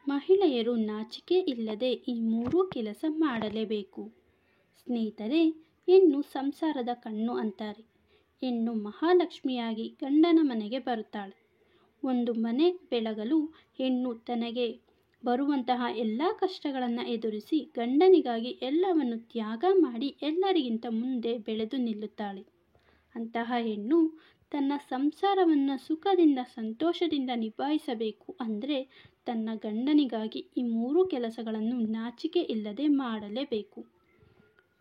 ಮಹಿಳೆಯರು ನಾಚಿಕೆ ಇಲ್ಲದೆ ಈ ಮೂರೂ ಕೆಲಸ ಮಾಡಲೇಬೇಕು. ಸ್ನೇಹಿತರೆ, ಹೆಣ್ಣು ಸಂಸಾರದ ಕಣ್ಣು ಅಂತಾರೆ. ಹೆಣ್ಣು ಮಹಾಲಕ್ಷ್ಮಿಯಾಗಿ ಗಂಡನ ಮನೆಗೆ ಬರುತ್ತಾಳೆ. ಒಂದು ಮನೆ ಬೆಳಗಲು ಹೆಣ್ಣು ತನಗೆ ಬರುವಂತಹ ಎಲ್ಲ ಕಷ್ಟಗಳನ್ನು ಎದುರಿಸಿ ಗಂಡನಿಗಾಗಿ ಎಲ್ಲವನ್ನು ತ್ಯಾಗ ಮಾಡಿ ಎಲ್ಲರಿಗಿಂತ ಮುಂದೆ ಬೆಳೆದು ನಿಲ್ಲುತ್ತಾಳೆ. ಅಂತಹ ಹೆಣ್ಣು ತನ್ನ ಸಂಸಾರವನ್ನು ಸುಖದಿಂದ ಸಂತೋಷದಿಂದ ನಿಭಾಯಿಸಬೇಕು ಅಂದರೆ ತನ್ನ ಗಂಡನಿಗಾಗಿ ಈ ಮೂರು ಕೆಲಸಗಳನ್ನು ನಾಚಿಕೆ ಇಲ್ಲದೆ ಮಾಡಲೇಬೇಕು.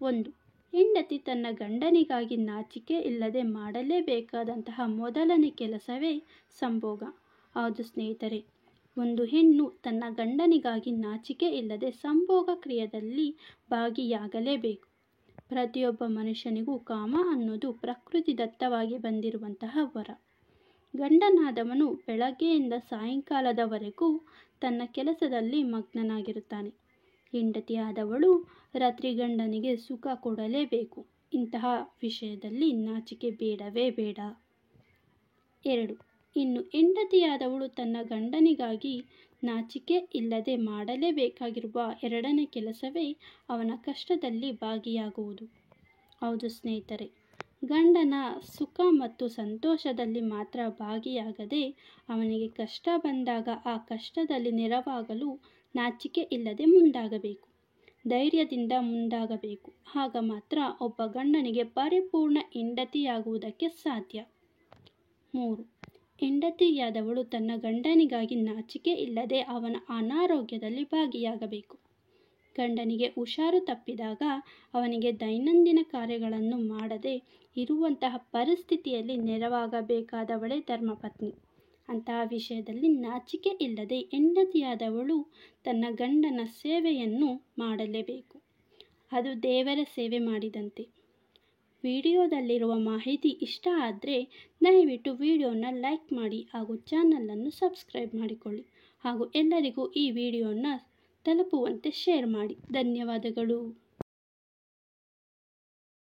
1. ಹೆಂಡತಿ ತನ್ನ ಗಂಡನಿಗಾಗಿ ನಾಚಿಕೆ ಇಲ್ಲದೆ ಮಾಡಲೇಬೇಕಾದಂತಹ ಮೊದಲನೇ ಕೆಲಸವೇ ಸಂಭೋಗ. ಹೌದು ಸ್ನೇಹಿತರೆ, ಒಂದು ಹೆಣ್ಣು ತನ್ನ ಗಂಡನಿಗಾಗಿ ನಾಚಿಕೆ ಇಲ್ಲದೆ ಸಂಭೋಗ ಕ್ರಿಯೆಯಲ್ಲಿ ಭಾಗಿಯಾಗಲೇಬೇಕು. ಪ್ರತಿಯೊಬ್ಬ ಮನುಷ್ಯನಿಗೂ ಕಾಮ ಅನ್ನೋದು ಪ್ರಕೃತಿದತ್ತವಾಗಿ ಬಂದಿರುವಂತಹ ವರ. ಗಂಡನಾದವನು ಬೆಳಗ್ಗೆಯಿಂದ ಸಾಯಂಕಾಲದವರೆಗೂ ತನ್ನ ಕೆಲಸದಲ್ಲಿ ಮಗ್ನನಾಗಿರುತ್ತಾನೆ. ಹೆಂಡತಿಯಾದವಳು ರಾತ್ರಿ ಗಂಡನಿಗೆ ಸುಖ ಕೊಡಲೇಬೇಕು. ಇಂತಹ ವಿಷಯದಲ್ಲಿ ನಾಚಿಕೆ ಬೇಡವೇ ಬೇಡ. 2. ಇನ್ನು ಹೆಂಡತಿಯಾದವಳು ತನ್ನ ಗಂಡನಿಗಾಗಿ ನಾಚಿಕೆ ಇಲ್ಲದೆ ಮಾಡಲೇಬೇಕಾಗಿರುವ ಎರಡನೇ ಕೆಲಸವೇ ಅವನ ಕಷ್ಟದಲ್ಲಿ ಭಾಗಿಯಾಗುವುದು. ಹೌದು ಸ್ನೇಹಿತರೆ, ಗಂಡನ ಸುಖ ಮತ್ತು ಸಂತೋಷದಲ್ಲಿ ಮಾತ್ರ ಭಾಗಿಯಾಗದೆ ಅವನಿಗೆ ಕಷ್ಟ ಬಂದಾಗ ಆ ಕಷ್ಟದಲ್ಲಿ ನೆರವಾಗಲು ನಾಚಿಕೆ ಇಲ್ಲದೆ ಮುಂದಾಗಬೇಕು. ಧೈರ್ಯದಿಂದ ಮುಂದಾಗಬೇಕು. ಆಗ ಮಾತ್ರ ಒಬ್ಬ ಗಂಡನಿಗೆ ಪರಿಪೂರ್ಣ ಹೆಂಡತಿಯಾಗುವುದಕ್ಕೆ ಸಾಧ್ಯ. 3. ಹೆಂಡತಿಯಾದವಳು ತನ್ನ ಗಂಡನಿಗಾಗಿ ನಾಚಿಕೆ ಇಲ್ಲದೆ ಅವನ ಅನಾರೋಗ್ಯದಲ್ಲಿ ಭಾಗಿಯಾಗಬೇಕು. ಗಂಡನಿಗೆ ಹುಷಾರು ತಪ್ಪಿದಾಗ ಅವನಿಗೆ ದೈನಂದಿನ ಕಾರ್ಯಗಳನ್ನು ಮಾಡದೆ ಇರುವಂತಹ ಪರಿಸ್ಥಿತಿಯಲ್ಲಿ ನೆರವಾಗಬೇಕಾದವಳೇ ಧರ್ಮಪತ್ನಿ. ಅಂತಹ ವಿಷಯದಲ್ಲಿ ನಾಚಿಕೆ ಇಲ್ಲದೆ ಹೆಂಡತಿಯಾದವಳು ತನ್ನ ಗಂಡನ ಸೇವೆಯನ್ನು ಮಾಡಲೇಬೇಕು. ಅದು ದೇವರ ಸೇವೆ ಮಾಡಿದಂತೆ. ವಿಡಿಯೋದಲ್ಲಿರುವ ಮಾಹಿತಿ ಇಷ್ಟ ಆದರೆ ದಯವಿಟ್ಟು ವಿಡಿಯೋನ ಲೈಕ್ ಮಾಡಿ ಹಾಗೂ ಚಾನಲನ್ನು ಸಬ್ಸ್ಕ್ರೈಬ್ ಮಾಡಿಕೊಳ್ಳಿ ಹಾಗೂ ಎಲ್ಲರಿಗೂ ಈ ವಿಡಿಯೋನ ತಲುಪುವಂತೆ ಶೇರ್ ಮಾಡಿ. ಧನ್ಯವಾದಗಳು.